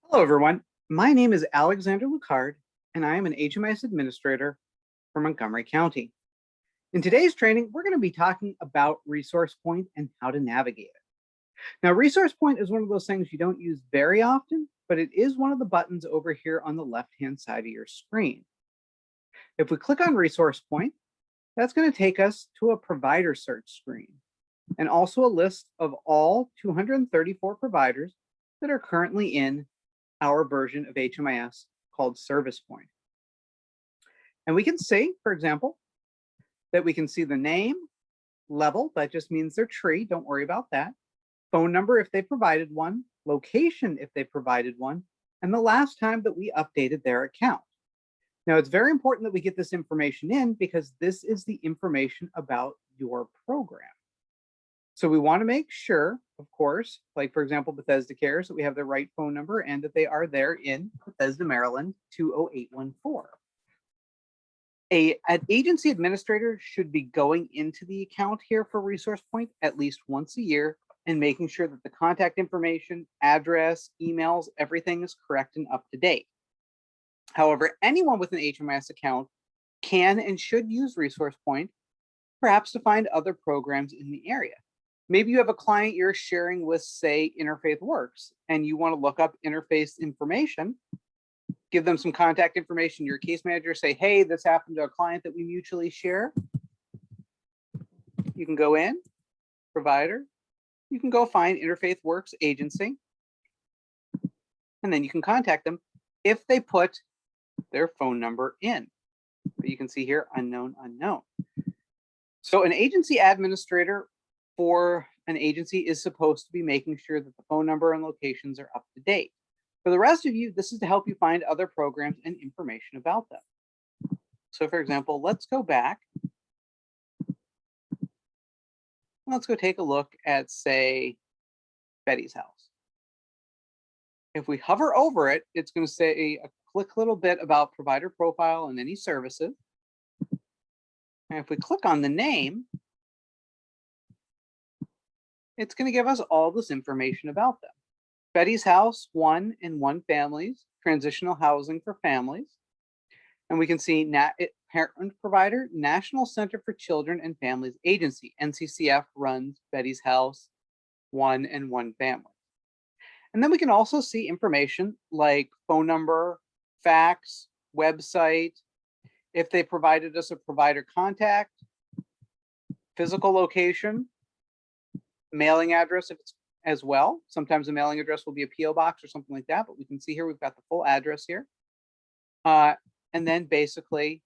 Hello, everyone. My name is Alexander Lucard, and I am an HMIS administrator for Montgomery County. In today's training, we're going to be talking about ResourcePoint and how to navigate it. Now, ResourcePoint is one of those things you don't use very often, but it is one of the buttons over here on the left-hand side of your screen. If we click on ResourcePoint, that's going to take us to a provider search screen and also a list of all 234 providers that are currently in our version of HMIS called ServicePoint. And we can see, for example, that we can see the name, level, that just means their tree, don't worry about that, phone number if they provided one, location if they provided one, and the last time that we updated their account. Now, it's very important that we get this information in because this is the information about your program. So we want to make sure, of course, like for example, Bethesda Cares, that we have the right phone number and that they are there in Bethesda, Maryland, 20814. An agency administrator should be going into the account here for ResourcePoint at least once a year and making sure that the contact information, address, emails, everything is correct and up to date. However, anyone with an HMIS account can and should use ResourcePoint, perhaps to find other programs in the area. Maybe you have a client you're sharing with, say, Interfaith Works, and you want to look up interface information, give them some contact information, your case manager, say, hey, this happened to a client that we mutually share. You can go in, provider, you can go find Interfaith Works agency, and then you can contact them if they put their phone number in. But you can see here, unknown, unknown. So an agency administrator for an agency is supposed to be making sure that the phone number and locations are up to date. For the rest of you, this is to help you find other programs and information about them. So for example, let's go back. Let's go take a look at, say, Betty's house. If we hover over it, it's going to say a quick little bit about provider profile and any services. And if we click on the name, it's going to give us all this information about them. Betty's House, 1 and 1 families, transitional housing for families. And we can see parent provider, National Center for Children and Families Agency. NCCF runs Betty's House, 1 and 1 family. And then we can also see information like phone number, fax, website, if they provided us a provider contact, physical location, mailing address if it's as well. Sometimes the mailing address will be a PO box or something like that, but we can see here we've got the full address here. And then basically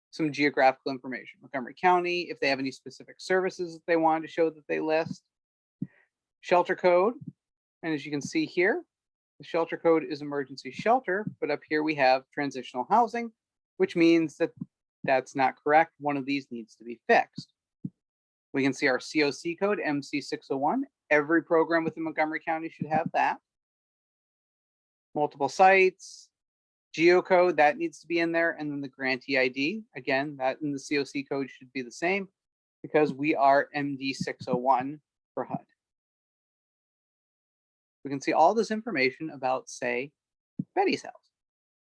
some geographical information. Montgomery County, if they have any specific services that they want to show that they list. Shelter code, and as you can see here, the shelter code is emergency shelter, but up here we have transitional housing, which means that that's not correct. One of these needs to be fixed. We can see our COC code, MC601. Every program within Montgomery County should have that. Multiple sites, geocode, that needs to be in there. And then the grantee ID, again, that in the COC code should be the same because we are MD601 for HUD. We can see all this information about, say, Betty's house.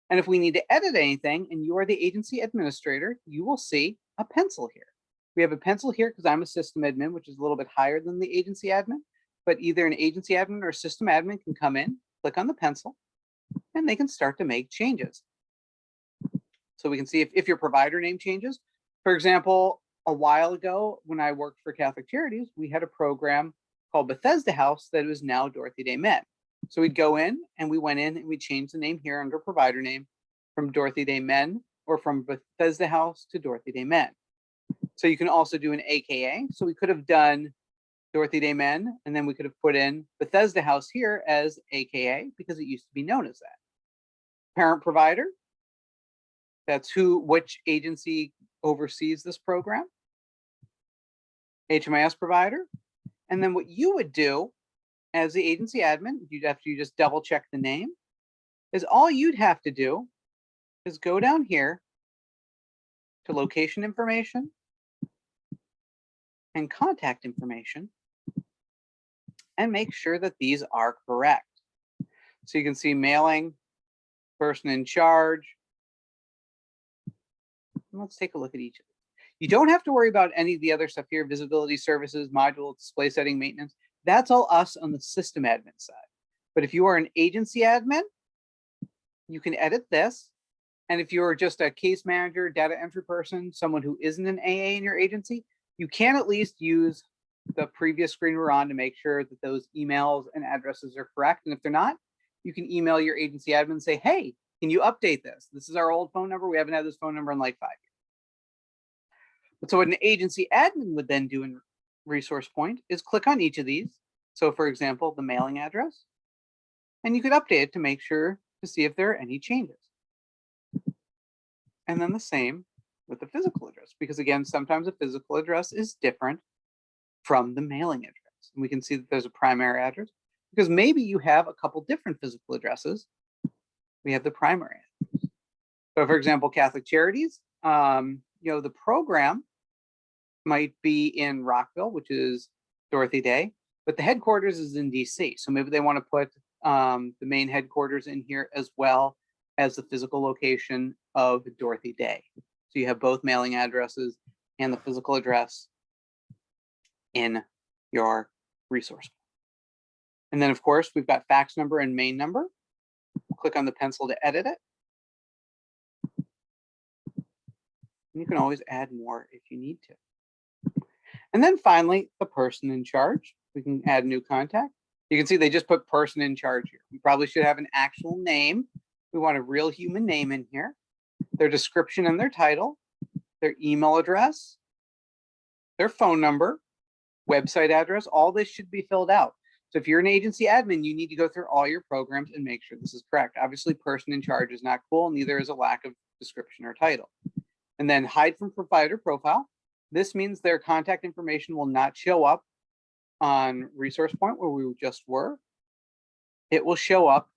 And if we need to edit anything and you are the agency administrator, you will see a pencil here. We have a pencil here because I'm a system admin, which is a little bit higher than the agency admin, but either an agency admin or a system admin can come in, click on the pencil, and they can start to make changes. So we can see if your provider name changes. For example, a while ago when I worked for Catholic Charities, we had a program called Bethesda House that was now Dorothy Day Men. So we'd go in and we went in and we changed the name here under provider name from Dorothy Day Men or from Bethesda House to Dorothy Day Men. So you can also do an AKA. So we could have done Dorothy Day Men, and then we could have put in Bethesda House here as AKA because it used to be known as that. Parent provider, that's which agency oversees this program. HMIS provider. And then what you would do as the agency admin, after you just double check the name, is all you'd have to do is go down here to location information and contact information and make sure that these are correct. So you can see mailing, person in charge. Let's take a look at each of them. You don't have to worry about any of the other stuff here, visibility services, module, display setting, maintenance. That's all us on the system admin side. But if you are an agency admin, you can edit this. And if you're just a case manager, data entry person, someone who isn't an AA in your agency, you can at least use the previous screen we're on to make sure that those emails and addresses are correct. And if they're not, you can email your agency admin and say, hey, can you update this? This is our old phone number. We haven't had this phone number in like 5 years. But so what an agency admin would then do in ResourcePoint is click on each of these. So for example, the mailing address, and you could update it to make sure to see if there are any changes. And then the same with the physical address, because again, sometimes a physical address is different from the mailing address. And we can see that there's a primary address because maybe you have a couple different physical addresses. We have the primary address. So for example, Catholic Charities, the program might be in Rockville, which is Dorothy Day, but the headquarters is in DC. So maybe they want to put the main headquarters in here as well as the physical location of Dorothy Day. So you have both mailing addresses and the physical address in your resource. And then of course, we've got fax number and main number. Click on the pencil to edit it. And you can always add more if you need to. And then finally, the person in charge. We can add new contact. You can see they just put person in charge here. We probably should have an actual name. We want a real human name in here, their description and their title, their email address, their phone number, website address. All this should be filled out. So if you're an agency admin, you need to go through all your programs and make sure this is correct. Obviously, person in charge is not cool, neither is a lack of description or title. And then hide from provider profile. This means their contact information will not show up on ResourcePoint where we just were. It will show up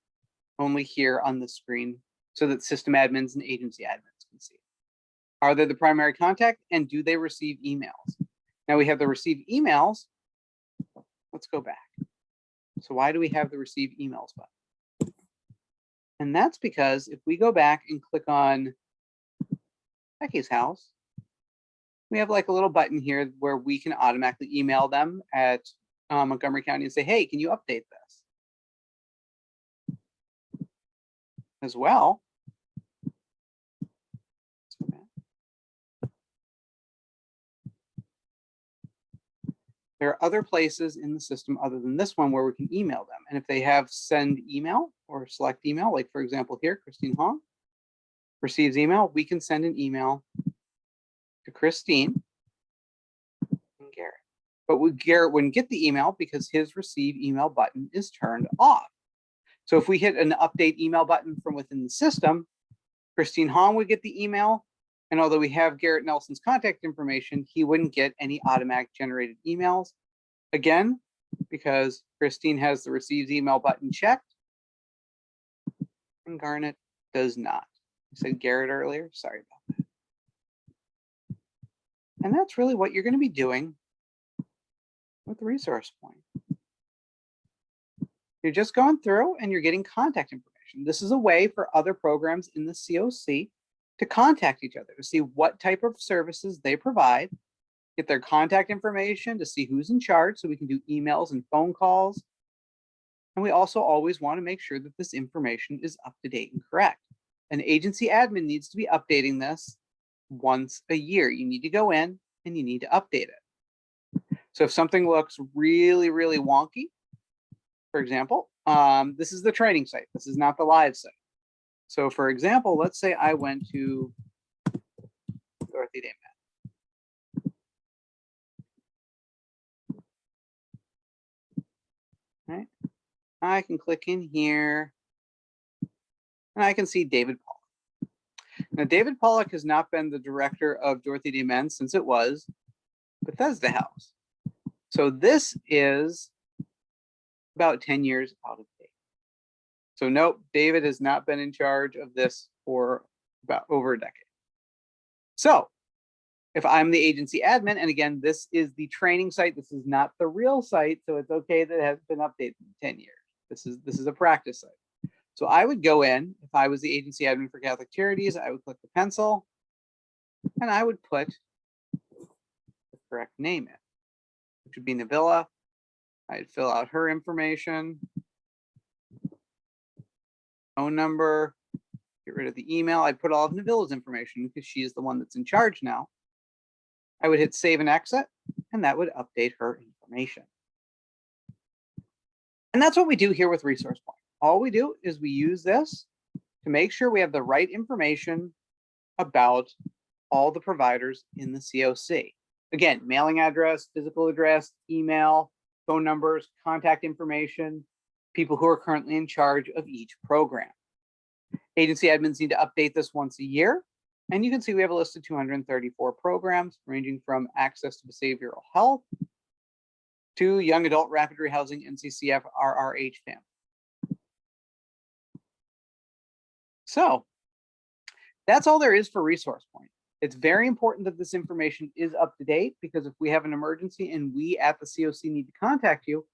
only here on the screen so that system admins and agency admins can see. Are they the primary contact and do they receive emails? Now we have the receive emails. Let's go back. So why do we have the receive emails button? And that's because if we go back and click on Becky's house, we have like a little button here where we can automatically email them at Montgomery County and say, hey, can you update this? As well, there are other places in the system other than this one where we can email them. And if they have send email or select email, like for example here, Christine Hong receives email, we can send an email to Christine and Garrett. But Garrett wouldn't get the email because his receive email button is turned off. So if we hit an update email button from within the system, Christine Hong would get the email. And although we have Garrett Nelson's contact information, he wouldn't get any automatic generated emails. Again, because Christine has the receives email button checked and Garnet does not. I said Garrett earlier, sorry about that. And that's really what you're going to be doing with ResourcePoint. You're just going through and you're getting contact information. This is a way for other programs in the COC to contact each other, to see what type of services they provide, get their contact information to see who's in charge so we can do emails and phone calls. And we also always want to make sure that this information is up to date and correct. An agency admin needs to be updating this once a year. You need to go in and you need to update it. So if something looks really, really wonky, for example, this is the training site. This is not the live site. So for example, let's say I went to Dorothy Day Math. Right. I can click in here and I can see David Pollock. Now, David Pollock has not been the director of Dorothy Day Men since it was Bethesda House. So this is about 10 years out of date. So nope, David has not been in charge of this for about over a decade. So if I'm the agency admin, and again, this is the training site, this is not the real site, so it's okay that it has been updated in 10 years. This is a practice site. So I would go in, if I was the agency admin for Catholic Charities, I would click the pencil and I would put the correct name in, which would be Nabila. I'd fill out her information, phone number, get rid of the email. I'd put all of Nabila's information because she's the one that's in charge now. I would hit save and exit, and that would update her information. And that's what we do here with ResourcePoint. All we do is we use this to make sure we have the right information about all the providers in the COC. Again, mailing address, physical address, email, phone numbers, contact information, people who are currently in charge of each program. Agency admins need to update this once a year. And you can see we have a list of 234 programs ranging from access to behavioral health to young adult rapid rehousing NCCF RRH family. So that's all there is for ResourcePoint. It's very important that this information is up to date, because if we have an emergency and we at the COC need to contact you,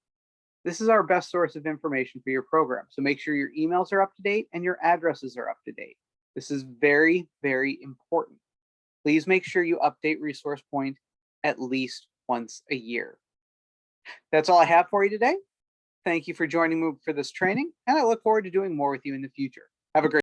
this is our best source of information for your program. So make sure your emails are up to date and your addresses are up to date. This is very, very important. Please make sure you update ResourcePoint at least once a year. That's all I have for you today. Thank you for joining me for this training, and I look forward to doing more with you in the future. Have a great